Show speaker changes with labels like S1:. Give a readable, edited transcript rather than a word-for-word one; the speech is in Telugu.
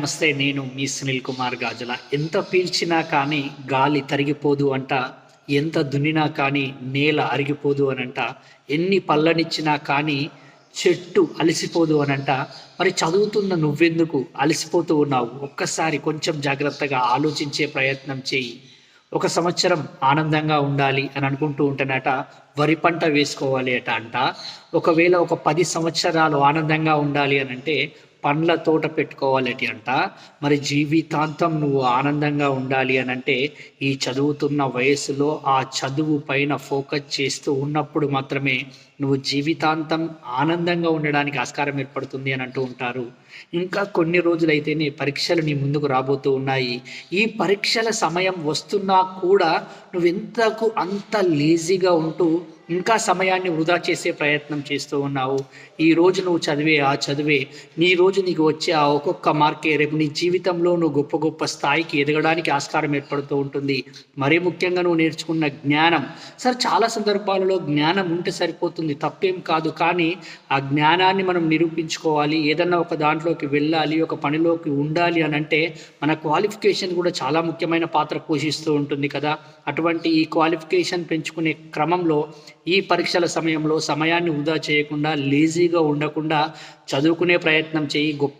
S1: నమస్తే. నేను మీ సునీల్ కుమార్ గాజుల. ఎంత పీల్చినా కానీ గాలి తరిగిపోదు అంట. ఎంత దున్నినా కానీ నేల అరిగిపోదు అనంట. ఎన్ని పళ్ళనిచ్చినా కానీ చెట్టు అలసిపోదు అనంట. మరి చదువుతున్న నువ్వెందుకు అలసిపోతూ ఉన్నావు? ఒక్కసారి కొంచెం జాగ్రత్తగా ఆలోచించే ప్రయత్నం చెయ్యి. ఒక సంవత్సరం ఆనందంగా ఉండాలి అని అనుకుంటూ ఉంటేనట వరి పంట వేసుకోవాలి అంట. ఒకవేళ ఒక 10 సంవత్సరాలు ఆనందంగా ఉండాలి అనంటే పండ్ల తోట పెట్టుకోవాలటి అంట. మరి జీవితాంతం నువ్వు ఆనందంగా ఉండాలి అనంటే ఈ చదువుతున్న వయస్సులో ఆ చదువు పైన ఫోకస్ చేస్తూ ఉన్నప్పుడు మాత్రమే నువ్వు జీవితాంతం ఆనందంగా ఉండడానికి ఆస్కారం ఏర్పడుతుంది అని అంటూ ఉంటారు. ఇంకా కొన్ని రోజులైతేనే పరీక్షలు నీ ముందుకు రాబోతూ ఉన్నాయి. ఈ పరీక్షల సమయం వస్తున్నా కూడా నువ్వెంతకు అంత లేజీగా ఉంటూ ఇంకా సమయాన్ని వృధా చేసే ప్రయత్నం చేస్తూ ఉన్నావు. ఈరోజు నువ్వు చదివే ఆ చదివే నీ రోజు నీకు వచ్చే ఆ ఒక్కొక్క మార్కే రేపు నీ జీవితంలో నువ్వు గొప్ప గొప్ప స్థాయికి ఎదగడానికి ఆస్కారం ఏర్పడుతూ ఉంటుంది. మరీ ముఖ్యంగా నువ్వు నేర్చుకున్న జ్ఞానం సరే చాలా సందర్భాలలో జ్ఞానం ఉంటే సరిపోతుంది, తప్పేం కాదు. కానీ ఆ జ్ఞానాన్ని మనం నిరూపించుకోవాలి. ఏదన్నా ఒక దాంట్లోకి వెళ్ళాలి, ఒక పనిలోకి ఉండాలి అని అంటే మన క్వాలిఫికేషన్ కూడా చాలా ముఖ్యమైన పాత్ర పోషిస్తూ ఉంటుంది కదా. అటువంటి ఈ క్వాలిఫికేషన్ పెంచుకునే క్రమంలో ఈ పరీక్షల సమయంలో సమయాన్ని వృధా చేయకుండా లేజీగా ఉండకుండా చదువుకునే ప్రయత్నం చేయి. గొప్ప